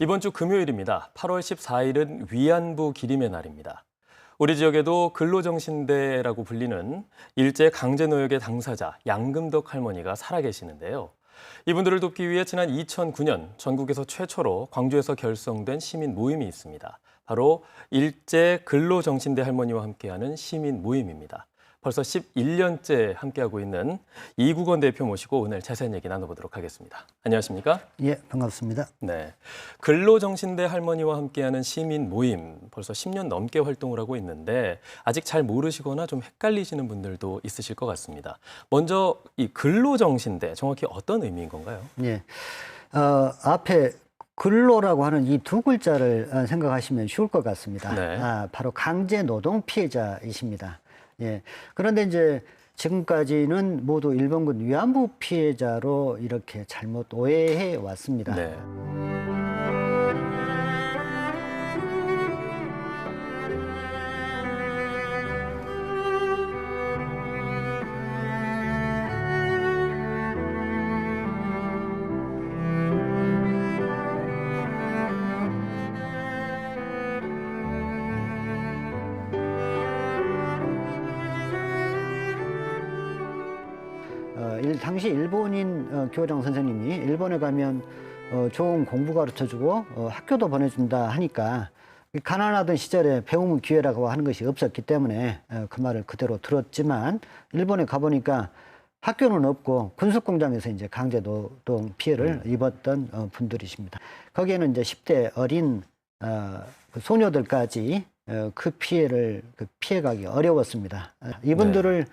이번 주 금요일입니다. 8월 14일은 위안부 기림의 날입니다. 우리 지역에도 근로정신대라고 불리는 일제 강제노역의 당사자 양금덕 할머니가 살아계시는데요. 이분들을 돕기 위해 지난 2009년 전국에서 최초로 광주에서 결성된 시민 모임이 있습니다. 바로 일제 근로정신대 할머니와 함께하는 시민 모임입니다. 벌써 11년째 함께하고 있는 이국원 대표 모시고 오늘 자세한 얘기 나눠보도록 하겠습니다. 안녕하십니까? 예, 반갑습니다. 네, 근로정신대 할머니와 함께하는 시민 모임 벌써 10년 넘게 활동을 하고 있는데 아직 잘 모르시거나 좀 헷갈리시는 분들도 있으실 것 같습니다. 먼저 이 근로정신대 정확히 어떤 의미인 건가요? 예, 앞에 근로라고 하는 이 두 글자를 생각하시면 쉬울 것 같습니다. 네. 바로 강제 노동 피해자이십니다. 예, 그런데 이제 지금까지는 모두 일본군 위안부 피해자로 이렇게 잘못 오해해 왔습니다. 네. 당시 일본인 교장 선생님이 일본에 가면 좋은 공부 가르쳐주고 학교도 보내준다 하니까 가난하던 시절에 배움은 기회라고 하는 것이 없었기 때문에 그 말을 그대로 들었지만 일본에 가보니까 학교는 없고 군수공장에서 이제 강제 노동 피해를 입었던 분들이십니다. 거기에는 이제 10대 어린 그 소녀들까지 그 피해를 피해가기 어려웠습니다. 이분들을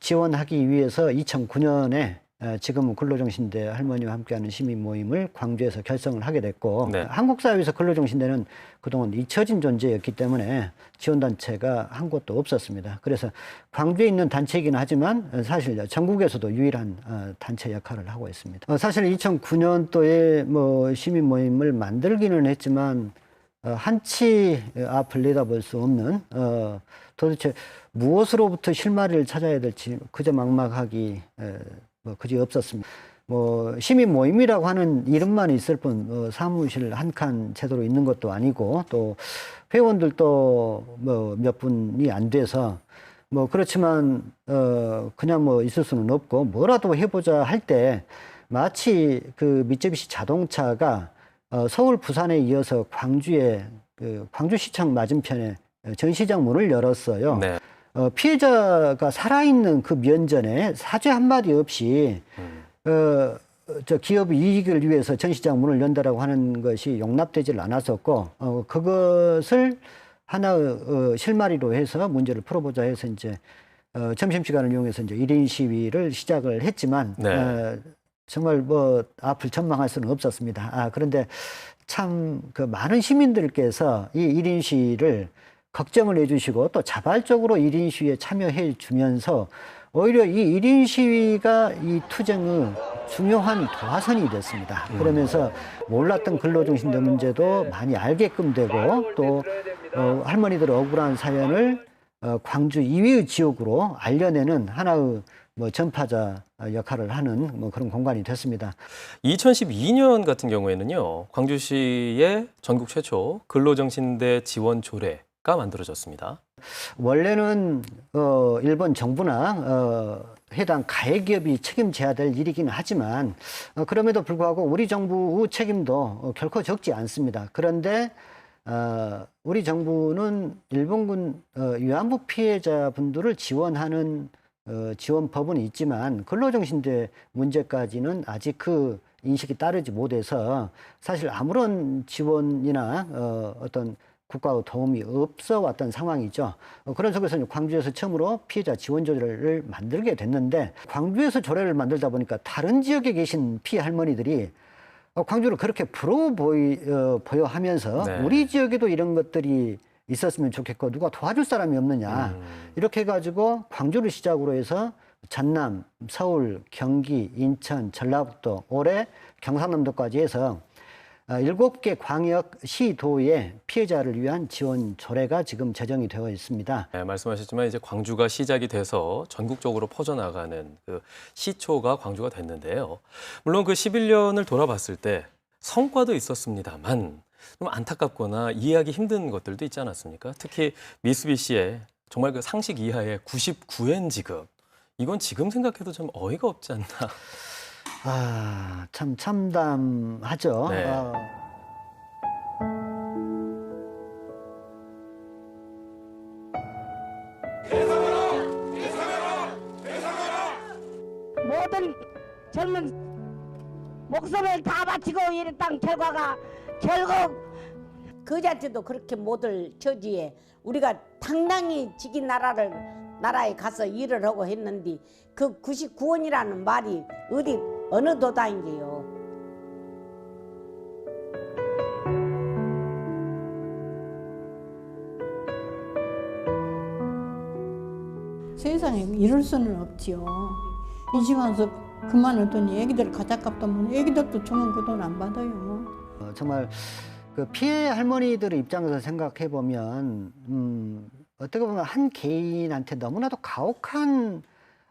지원하기 위해서 2009년에 지금은 근로정신대 할머니와 함께하는 시민 모임을 광주에서 결성을 하게 됐고 한국 사회에서 근로정신대는 그동안 잊혀진 존재였기 때문에 지원단체가 한 곳도 없었습니다. 그래서 광주에 있는 단체이긴 하지만 사실 전국에서도 유일한 단체 역할을 하고 있습니다. 사실 2009년도에 뭐 시민 모임을 만들기는 했지만 한치 앞을 내다볼 수 없는 도대체 무엇으로부터 실마리를 찾아야 될지 그저 막막하기 그지 없었습니다. 뭐 시민 모임이라고 하는 이름만 있을 뿐 사무실 한 칸 제대로 있는 것도 아니고 또 회원들도 뭐 몇 분이 안 돼서 뭐 그렇지만 그냥 뭐 있을 수는 없고 뭐라도 해보자 할 때 마치 그 미쯔비시 자동차가 서울, 부산에 이어서 광주에 광주시청 맞은편에 전시장 문을 열었어요. 네. 피해자가 살아있는 그 면전에 사죄 한마디 없이 저 기업의 이익을 위해서 전시장 문을 연다라고 하는 것이 용납되질 않았었고 그것을 하나의 실마리로 해서 문제를 풀어보자 해서 이제 점심시간을 이용해서 이제 1인 시위를 시작을 했지만 정말 뭐 앞을 전망할 수는 없었습니다. 그런데 참 그 많은 시민들께서 이 1인 시위를 걱정을 해주시고 또 자발적으로 1인 시위에 참여해 주면서 오히려 이 1인 시위가 이 투쟁의 중요한 도화선이 됐습니다. 그러면서 몰랐던 근로정신대 문제도 많이 알게끔 되고 또 할머니들의 억울한 사연을 광주 이외의 지역으로 알려내는 하나의 뭐 전파자 역할을 하는 뭐 그런 공간이 됐습니다. 2012년 같은 경우에는요, 광주시의 전국 최초 근로정신대 지원 조례가 만들어졌습니다. 원래는 일본 정부나 해당 가해기업이 책임져야 될 일이긴 하지만 그럼에도 불구하고 우리 정부의 책임도 결코 적지 않습니다. 그런데 우리 정부는 일본군 위안부 피해자분들을 지원하는 지원법은 있지만 근로정신대 문제까지는 아직 그 인식이 따르지 못해서 사실 아무런 지원이나 어떤 국가의 도움이 없어 왔던 상황이죠. 그런 속에서 광주에서 처음으로 피해자 지원 조례를 만들게 됐는데 광주에서 조례를 만들다 보니까 다른 지역에 계신 피해 할머니들이 광주를 그렇게 부러워 보여 하면서 우리 지역에도 이런 것들이 있었으면 좋겠고 누가 도와줄 사람이 없느냐 이렇게 해가지고 광주를 시작으로 해서 전남, 서울, 경기, 인천, 전라북도, 올해 경상남도까지 해서 7개 광역 시도의 피해자를 위한 지원 조례가 지금 제정이 되어 있습니다. 네, 말씀하셨지만 이제 광주가 시작이 돼서 전국적으로 퍼져나가는 그 시초가 광주가 됐는데요. 물론 그 11년을 돌아봤을 때 성과도 있었습니다만 좀 안타깝거나 이해하기 힘든 것들도 있지 않았습니까? 특히 미쓰비시의 정말 그 상식 이하의 99엔 지급. 이건 지금 생각해도 좀 어이가 없지 않나. 아, 참 참담하죠. 네. 모든 젊은 목숨을 다 바치고 이랬던 결과가 결국 그자한테도 그렇게 못할 처지에 우리가 당당히 지기 나라에 가서 일을 하고 했는데 그 99원이라는 말이 어디 어느 도당인데요. 세상에 이럴 수는 없지요. 이 시간에서 그만하더니 애기들 가자값도 애기들도 주면 그 돈 안 받아요. 정말 그 피해 할머니들 입장에서 생각해 보면 어떻게 보면 한 개인한테 너무나도 가혹한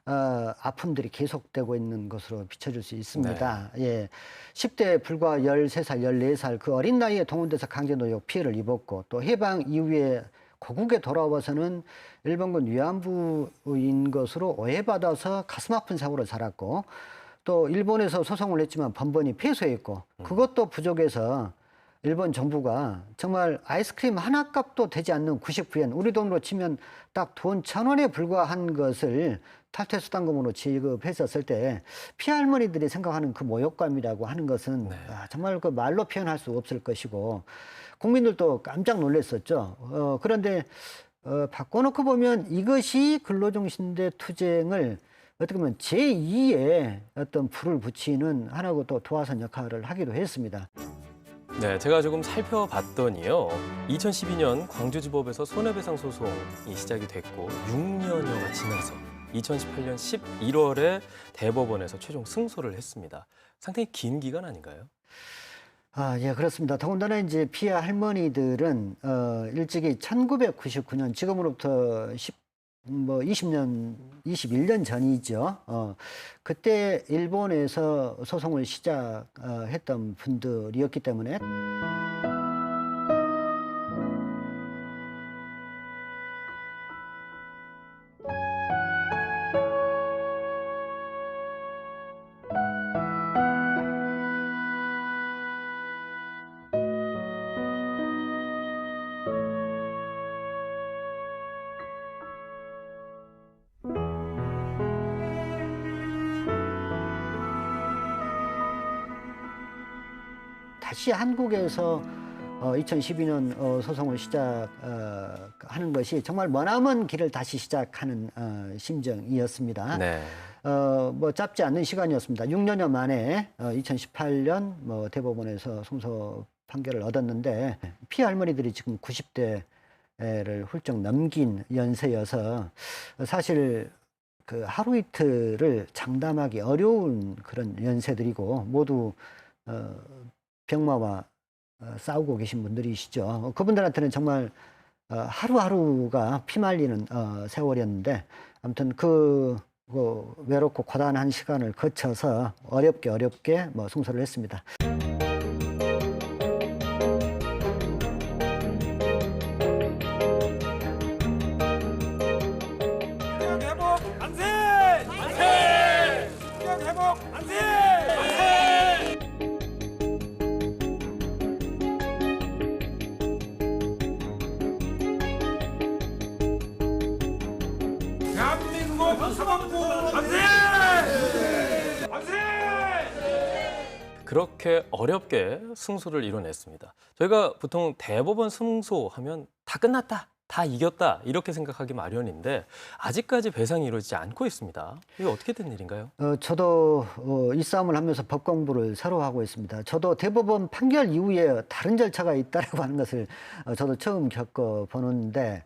아픔들이 계속되고 있는 것으로 비춰질 수 있습니다. 예, 10대에 불과 13살, 14살 그 어린 나이에 동원돼서 강제노역 피해를 입었고 또 해방 이후에 고국에 돌아와서는 일본군 위안부인 것으로 오해받아서 가슴 아픈 세월을 살았고 또 일본에서 소송을 했지만 번번이 패소했고 그것도 부족해서 일본 정부가 정말 아이스크림 하나 값도 되지 않는 99엔, 우리 돈으로 치면 딱 돈 1,000원에 불과한 것을 탈퇴수당금으로 지급했었을 때 피해 할머니들이 생각하는 그 모욕감이라고 하는 것은 정말 그 말로 표현할 수 없을 것이고 국민들도 깜짝 놀랐었죠. 그런데 바꿔놓고 보면 이것이 근로정신대 투쟁을 어떻게 보면 제2의 어떤 불을 붙이는 하나고 또 도화선 역할을 하기도 했습니다. 네, 제가 조금 살펴봤더니요. 2012년 광주지법에서 손해배상 소송이 시작이 됐고 6년여가 지나서 2018년 11월에 대법원에서 최종 승소를 했습니다. 상당히 긴 기간 아닌가요? 아, 예, 그렇습니다. 더군다나 이제 피해 할머니들은 일찍이 1999년 지금으로부터 20년, 21년 전이죠. 그때 일본에서 소송을 시작했던 분들이었기 때문에 다시 한국에서 2012년 소송을 시작하는 것이 정말 머나먼 길을 다시 시작하는 심정이었습니다. 네. 뭐 짧지 않은 시간이었습니다. 6년여 만에 2018년 뭐 대법원에서 승소 판결을 얻었는데 피해 할머니들이 지금 90대를 훌쩍 넘긴 연세여서 사실 그 하루 이틀을 장담하기 어려운 그런 연세들이고 모두 병마와 싸우고 계신 분들이시죠. 그분들한테는 정말 하루하루가 피말리는 세월이었는데 아무튼 그 외롭고 고단한 시간을 거쳐서 어렵게 뭐 승소를 했습니다. 회복 만세! 만세! 회복 만세! 대한민국 사법부 만세! 만세! 그렇게 어렵게 승소를 이뤄냈습니다. 저희가 보통 대법원 승소하면 다 끝났다, 다 이겼다 이렇게 생각하기 마련인데 아직까지 배상이 이루어지지 않고 있습니다. 이게 어떻게 된 일인가요? 저도 이 싸움을 하면서 법 공부를 새로 하고 있습니다. 저도 대법원 판결 이후에 다른 절차가 있다라고 하는 것을 저도 처음 겪어보는데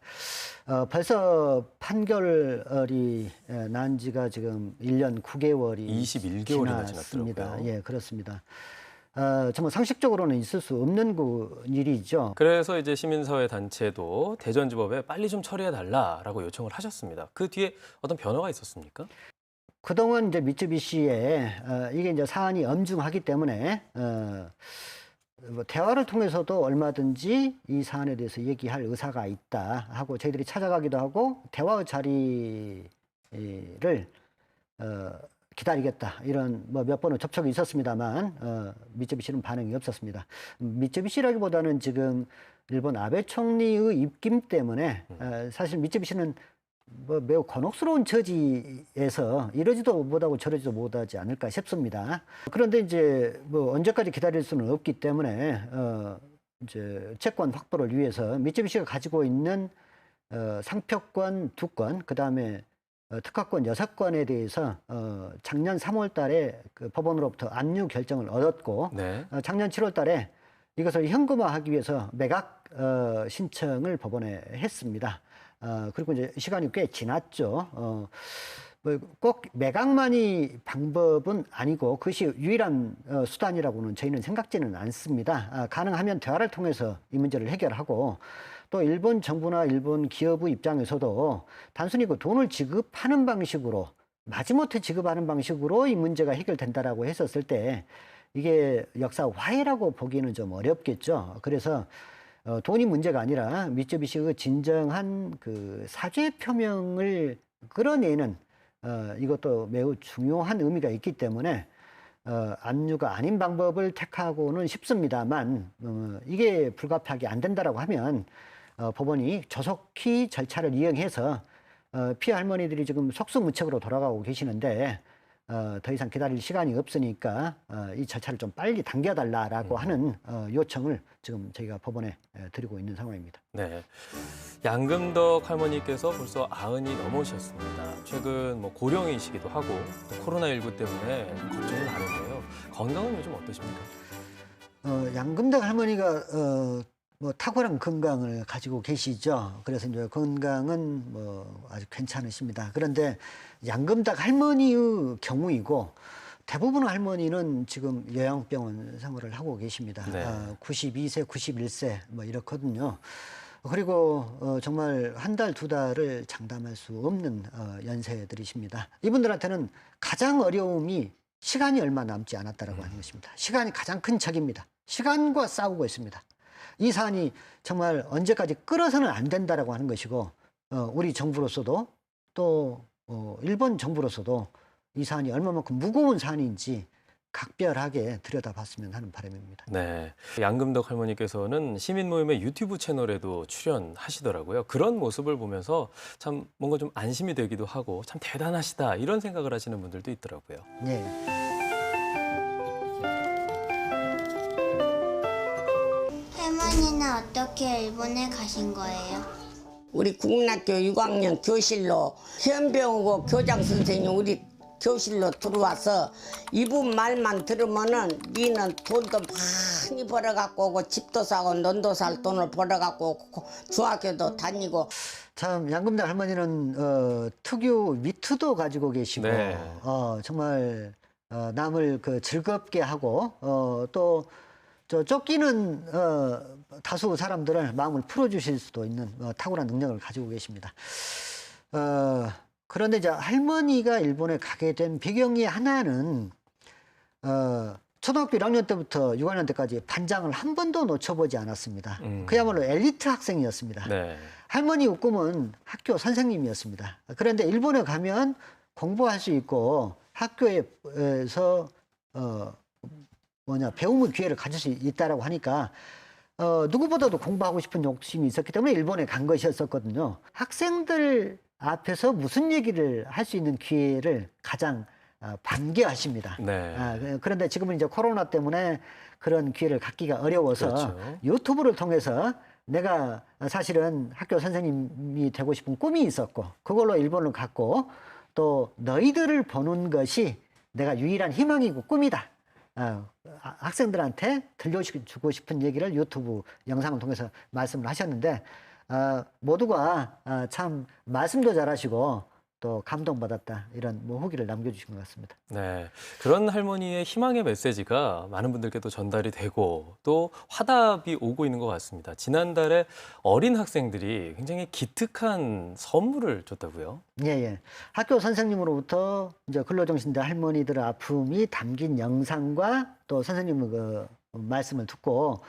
벌써 판결이 난 지가 지금 1년 9개월이 21개월이나 지났습니다. 지났더라고요. 예, 그렇습니다. 정말 상식적으로는 있을 수 없는 그 일이죠. 그래서 이제 시민사회 단체도 대전지법에 빨리 좀 처리해 달라라고 요청을 하셨습니다. 그 뒤에 어떤 변화가 있었습니까? 그동안 이제 미쯔비시에 이게 이제 사안이 엄중하기 때문에 뭐 대화를 통해서도 얼마든지 이 사안에 대해서 얘기할 의사가 있다 하고 저희들이 찾아가기도 하고 대화의 자리를 기다리겠다 이런 뭐 몇 번의 접촉이 있었습니다만 미쯔비시는 반응이 없었습니다. 미쯔비시라기보다는 지금 일본 아베 총리의 입김 때문에 사실 미쯔비시는 뭐 매우 곤혹스러운 처지에서 이러지도 못하고 저러지도 못하지 않을까 싶습니다. 그런데 이제 뭐 언제까지 기다릴 수는 없기 때문에 이제 채권 확보를 위해서 미쯔비시가 가지고 있는 상표권 2건, 그 다음에 특허권 6건에 대해서 작년 3월 달에 그 법원으로부터 압류 결정을 얻었고 네. 작년 7월 달에 이것을 현금화하기 위해서 매각 신청을 법원에 했습니다. 그리고 이제 시간이 꽤 지났죠. 뭐 꼭 매각만이 방법은 아니고 그것이 유일한 수단이라고는 저희는 생각지는 않습니다. 가능하면 대화를 통해서 이 문제를 해결하고 또 일본 정부나 일본 기업의 입장에서도 단순히 그 돈을 지급하는 방식으로 마지못해 지급하는 방식으로 이 문제가 해결된다라고 했었을 때 이게 역사 화해라고 보기는 좀 어렵겠죠. 그래서 돈이 문제가 아니라 미쯔비시의 진정한 그 사죄 표명을 끌어내는 이것도 매우 중요한 의미가 있기 때문에 압류가 아닌 방법을 택하고는 싶습니다만 이게 불가피하게 안 된다라고 하면 법원이 조속히 절차를 이용해서 피해 할머니들이 지금 속수무책으로 돌아가고 계시는데 더 이상 기다릴 시간이 없으니까 이 절차를 좀 빨리 당겨달라라고 하는 요청을 지금 저희가 법원에 드리고 있는 상황입니다. 네. 양금덕 할머니께서 벌써 90이 넘으셨습니다. 최근 뭐 고령이시기도 하고 또 코로나19 때문에 걱정이 많은데요. 건강은 요즘 어떠십니까? 양금덕 할머니가 뭐 탁월한 건강을 가지고 계시죠. 그래서 이제 건강은 뭐 아주 괜찮으십니다. 그런데 양금덕 할머니의 경우이고 대부분의 할머니는 지금 요양병원 생활을 하고 계십니다. 네. 92세, 91세 뭐 이렇거든요. 그리고 정말 한 달, 두 달을 장담할 수 없는 연세들이십니다. 이분들한테는 가장 어려움이 시간이 얼마 남지 않았다라고 하는 것입니다. 시간이 가장 큰 적입니다. 시간과 싸우고 있습니다. 이 사안이 정말 언제까지 끌어서는 안 된다라고 하는 것이고 우리 정부로서도 또 일본 정부로서도 이 사안이 얼마만큼 무거운 사안인지 각별하게 들여다봤으면 하는 바람입니다. 네. 양금덕 할머니께서는 시민 모임의 유튜브 채널에도 출연하시더라고요. 그런 모습을 보면서 참 뭔가 좀 안심이 되기도 하고 참 대단하시다 이런 생각을 하시는 분들도 있더라고요. 네. 할머니는 어떻게 일본에 가신 거예요? 우리 국민학교 6학년 교실로 현병하고 교장 선생님 우리 교실로 들어와서 이분 말만 들으면은 니는 돈도 많이 벌어갖고 오고 집도 사고 논도 살 돈을 벌어갖고 오고 중학교도 다니고. 참 양금덕 할머니는 특유 위트도 가지고 계시고 네. 정말 남을 그 즐겁게 하고 또 쫓기는 다수 사람들을 마음을 풀어주실 수도 있는 탁월한 능력을 가지고 계십니다. 그런데 이제 할머니가 일본에 가게 된 배경이 하나는 초등학교 1학년 때부터 6학년 때까지 반장을 한 번도 놓쳐보지 않았습니다. 그야말로 엘리트 학생이었습니다. 네. 할머니의 꿈은 학교 선생님이었습니다. 그런데 일본에 가면 공부할 수 있고 학교에서 배움의 기회를 가질 수 있다라고 하니까 누구보다도 공부하고 싶은 욕심이 있었기 때문에 일본에 간 것이었거든요. 학생들 앞에서 무슨 얘기를 할 수 있는 기회를 가장 반겨하십니다. 네. 그런데 지금은 이제 코로나 때문에 그런 기회를 갖기가 어려워서 그렇죠. 유튜브를 통해서 내가 사실은 학교 선생님이 되고 싶은 꿈이 있었고 그걸로 일본을 갔고 또 너희들을 보는 것이 내가 유일한 희망이고 꿈이다. 학생들한테 들려주고 싶은 얘기를 유튜브 영상을 통해서 말씀을 하셨는데 모두가 참 말씀도 잘하시고 또 감동받았다 이런 뭐 후기를 남겨주신 것 같습니다. 네, 그런 할머니의 희망의 메시지가 많은 분들께도 전달이 되고 또 화답이 오고 있는 것 같습니다. 지난달에 어린 학생들이 굉장히 기특한 선물을 줬다고요? 예. 학교 선생님으로부터 이제 근로정신대 할머니들의 아픔이 담긴 영상과 또 선생님의 그 말씀을 듣고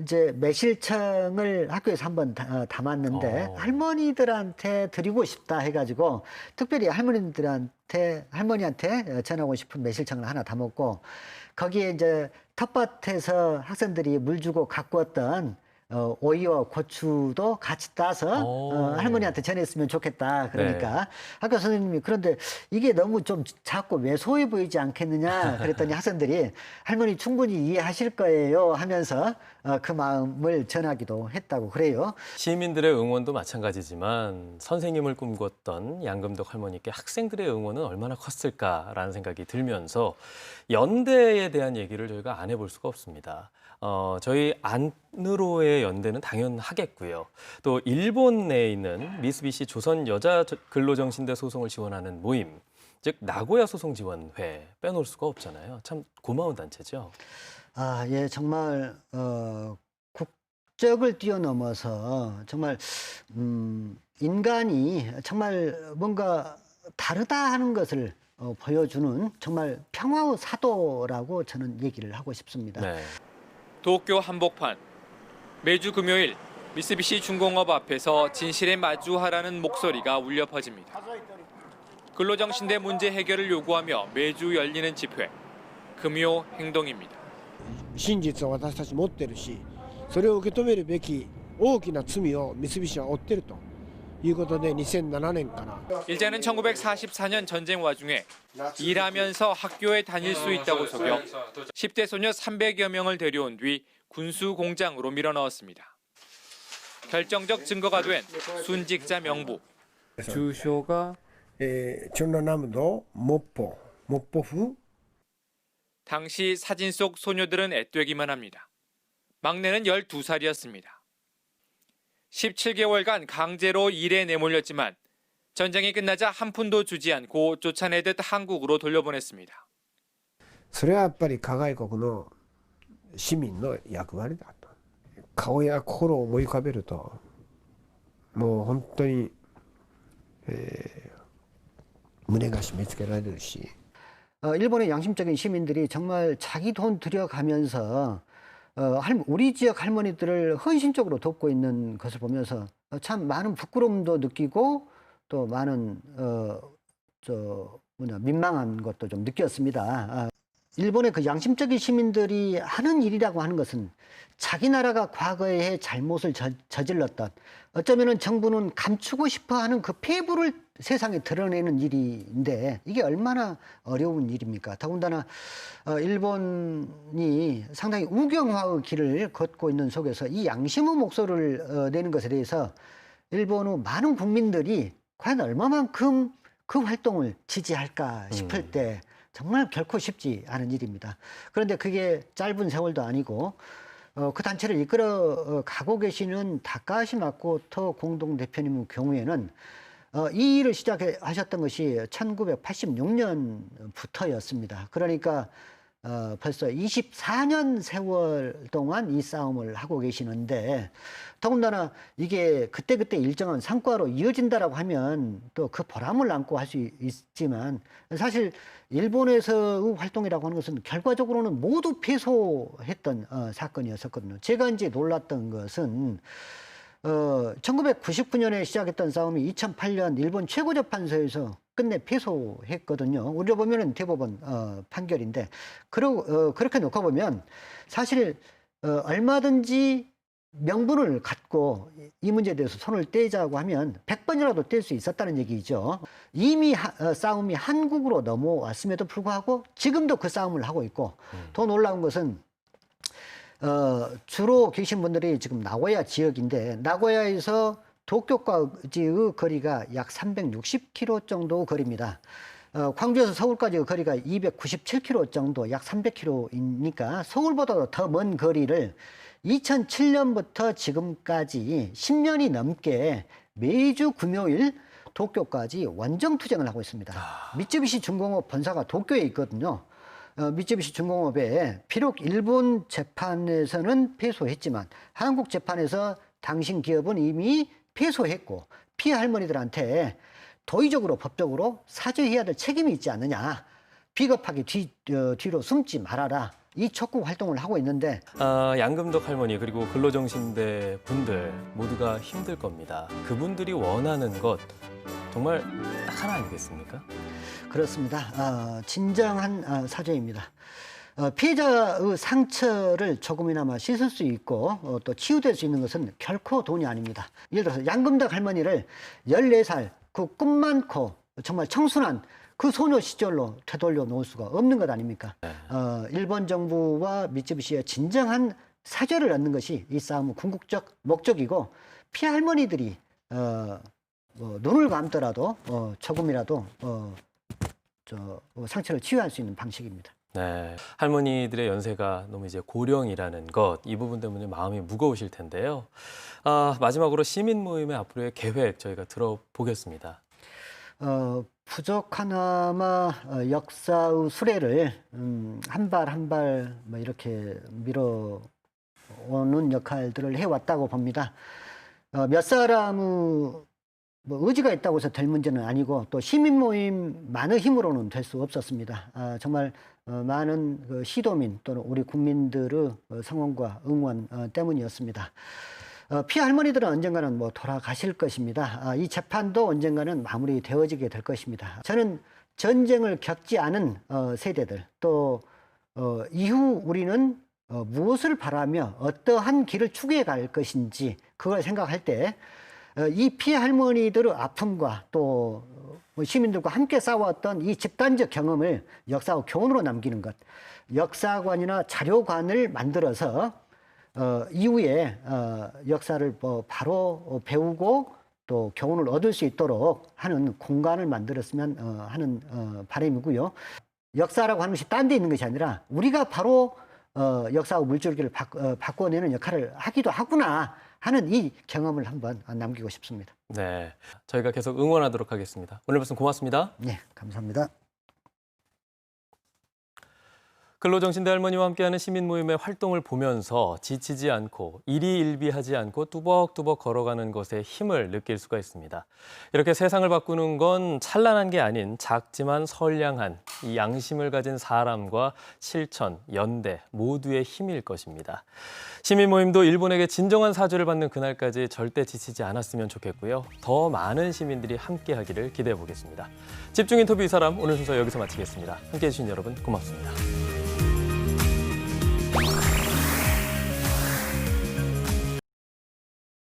이제 매실청을 학교에서 한번 담았는데 할머니들한테 드리고 싶다 해가지고 특별히 할머니한테 전하고 싶은 매실청을 하나 담았고 거기에 이제 텃밭에서 학생들이 물 주고 갖고 왔던 오이와 고추도 같이 따서 할머니한테 전했으면 좋겠다. 그러니까 학교 선생님이 그런데 이게 너무 좀 작고 왜소해 보이지 않겠느냐 그랬더니 학생들이 할머니 충분히 이해하실 거예요 하면서 그 마음을 전하기도 했다고 그래요. 시민들의 응원도 마찬가지지만 선생님을 꿈꿨던 양금덕 할머니께 학생들의 응원은 얼마나 컸을까라는 생각이 들면서 연대에 대한 얘기를 저희가 안 해볼 수가 없습니다. 저희 안으로의 연대는 당연하겠고요. 또 일본 내에 있는 미쓰비시 조선 여자 근로정신대 소송을 지원하는 모임, 즉 나고야 소송 지원회 빼놓을 수가 없잖아요. 참 고마운 단체죠. 예, 정말 국적을 뛰어넘어서 정말 인간이 정말 뭔가 다르다 하는 것을 보여주는 정말 평화의 사도라고 저는 얘기를 하고 싶습니다. 네. 도쿄 한복판. 매주 금요일 미쓰비시 중공업 앞에서 진실에 마주하라는 목소리가 울려 퍼집니다. 근로정신대 문제 해결을 요구하며 매주 열리는 집회. 금요 행동입니다. 真実は私たち持ってるし、それを受け止めるべき大きな罪を三菱は負っているということで2007年から 일자는 1944년 전쟁 와중에 일하면서 학교에 다닐 수 있다고 속여 10대 소녀 300여 명을 데려온 뒤 군수 공장으로 밀어넣었습니다. 결정적 증거가 된 순직자 명부. 주소가 チョンラナムドモッポフ 당시 사진 속 소녀들은 애되기만 합니다. 막내는 12살이었습니다. 17개월간 강제로 일에 내몰렸지만 전쟁이 끝나자 한 푼도 주지 않고 쫓아내듯 한국으로 돌려보냈습니다. それはやっぱり加害国の市民の役割だと。顔や心を思い浮かべるともう本当に、胸が締め付けられるし 일본의 양심적인 시민들이 정말 자기 돈 들여가면서 우리 지역 할머니들을 헌신적으로 돕고 있는 것을 보면서 참 많은 부끄러움도 느끼고 또 많은 민망한 것도 좀 느꼈습니다. 일본의 그 양심적인 시민들이 하는 일이라고 하는 것은 자기 나라가 과거에 잘못을 저질렀던 어쩌면은 정부는 감추고 싶어 하는 그 폐부를 세상에 드러내는 일인데 이게 얼마나 어려운 일입니까? 더군다나 일본이 상당히 우경화의 길을 걷고 있는 속에서 이 양심의 목소리를 내는 것에 대해서 일본의 많은 국민들이 과연 얼마만큼 그 활동을 지지할까 싶을 때 정말 결코 쉽지 않은 일입니다. 그런데 그게 짧은 세월도 아니고 그 단체를 이끌어 가고 계시는 다카시 마코토 공동대표님의 경우에는 이 일을 시작하셨던 것이 1986년부터였습니다. 그러니까 벌써 24년 세월 동안 이 싸움을 하고 계시는데 더군다나 이게 그때그때 일정한 성과로 이어진다라고 하면 또 그 보람을 안고 할 수 있지만 사실 일본에서의 활동이라고 하는 것은 결과적으로는 모두 패소했던 사건이었었거든요. 제가 이제 놀랐던 것은 1999년에 시작했던 싸움이 2008년 일본 최고재판소에서 끝내 패소했거든요. 우리로 보면은 대법원 판결인데 그렇게 놓고 보면 사실 얼마든지 명분을 갖고 이 문제에 대해서 손을 떼자고 하면 100번이라도 뗄 수 있었다는 얘기죠. 이미 싸움이 한국으로 넘어왔음에도 불구하고 지금도 그 싸움을 하고 있고 더 놀라운 것은 주로 계신 분들이 지금 나고야 지역인데 나고야에서 도쿄까지의 거리가 약 360km 정도 거리입니다. 광주에서 서울까지의 거리가 297km 정도, 약 300km이니까 서울보다도 더 먼 거리를 2007년부터 지금까지 10년이 넘게 매주 금요일 도쿄까지 원정 투쟁을 하고 있습니다. 미쯔비시 중공업 본사가 도쿄에 있거든요. 미쯔비시 중공업에 비록 일본 재판에서는 패소했지만 한국 재판에서 당신 기업은 이미 패소했고 피해 할머니들한테 도의적으로 법적으로 사죄해야 될 책임이 있지 않느냐. 비겁하게 뒤로 숨지 말아라. 이 촉구 활동을 하고 있는데 양금덕 할머니 그리고 근로정신대 분들 모두가 힘들 겁니다. 그분들이 원하는 것 정말 딱 하나 아니겠습니까? 그렇습니다. 진정한 사죄입니다. 피해자의 상처를 조금이나마 씻을 수 있고 또 치유될 수 있는 것은 결코 돈이 아닙니다. 예를 들어서 양금덕 할머니를 14살 그 꿈 많고 정말 청순한 그 소녀 시절로 되돌려 놓을 수가 없는 것 아닙니까? 일본 정부와 미쯔비시의 진정한 사죄를 얻는 것이 이 싸움의 궁극적 목적이고 피해 할머니들이 눈을 감더라도 조금이라도 상처를 치유할 수 있는 방식입니다. 네, 할머니들의 연세가 너무 이제 고령이라는 것, 이 부분 때문에 마음이 무거우실 텐데요. 마지막으로 시민 모임의 앞으로의 계획 저희가 들어보겠습니다. 부족하나마 역사의 수레를 한 발 한 발 이렇게 밀어오는 역할들을 해왔다고 봅니다. 몇 사람의 의지가 있다고 해서 될 문제는 아니고 또 시민 모임만의 힘으로는 될 수 없었습니다. 정말 많은 그 시도민 또는 우리 국민들의 성원과 응원 때문이었습니다. 피해 할머니들은 언젠가는 돌아가실 것입니다. 이 재판도 언젠가는 마무리되어지게 될 것입니다. 저는 전쟁을 겪지 않은 세대들 또 이후 우리는 무엇을 바라며 어떠한 길을 추구해 갈 것인지 그걸 생각할 때 이 피해 할머니들의 아픔과 또 시민들과 함께 싸웠던 이 집단적 경험을 역사와 교훈으로 남기는 것, 역사관이나 자료관을 만들어서 이후에 역사를 바로 배우고 또 교훈을 얻을 수 있도록 하는 공간을 만들었으면 하는 바람이고요. 역사라고 하는 것이 딴 데 있는 것이 아니라 우리가 바로 역사와 물줄기를 바꿔내는 역할을 하기도 하구나 하는 이 경험을 한번 남기고 싶습니다. 네, 저희가 계속 응원하도록 하겠습니다. 오늘 말씀 고맙습니다. 네, 감사합니다. 근로정신대 할머니와 함께하는 시민 모임의 활동을 보면서 지치지 않고 일희일비하지 않고 뚜벅뚜벅 걸어가는 것에 힘을 느낄 수가 있습니다. 이렇게 세상을 바꾸는 건 찬란한 게 아닌 작지만 선량한 이 양심을 가진 사람과 실천, 연대 모두의 힘일 것입니다. 시민 모임도 일본에게 진정한 사죄를 받는 그날까지 절대 지치지 않았으면 좋겠고요. 더 많은 시민들이 함께하기를 기대해 보겠습니다. 집중 인터뷰 이 사람 오늘 순서 여기서 마치겠습니다. 함께해 주신 여러분 고맙습니다.